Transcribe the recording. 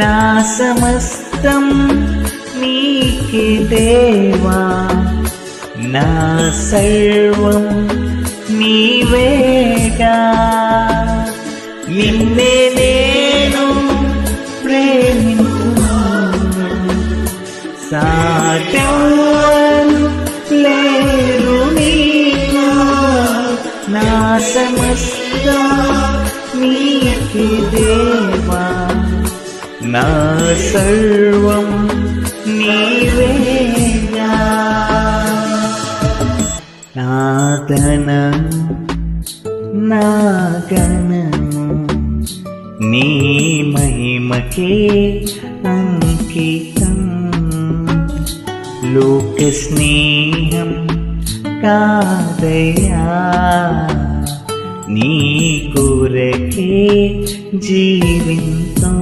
నా సమస్తం నీకే దేవా, నా సర్వం నీవేగా. నిన్నే నేను ప్రేమించును, సాటెవ్వరు లేరు నీకు. నా సమస్తం నీకే దేవా, నా సర్వం నీవేగా. నా ధనం నా గణము నీ మహిమకే అంకితం. లోక స్నేహం కాదయా, నీ కొరకే జీవితం.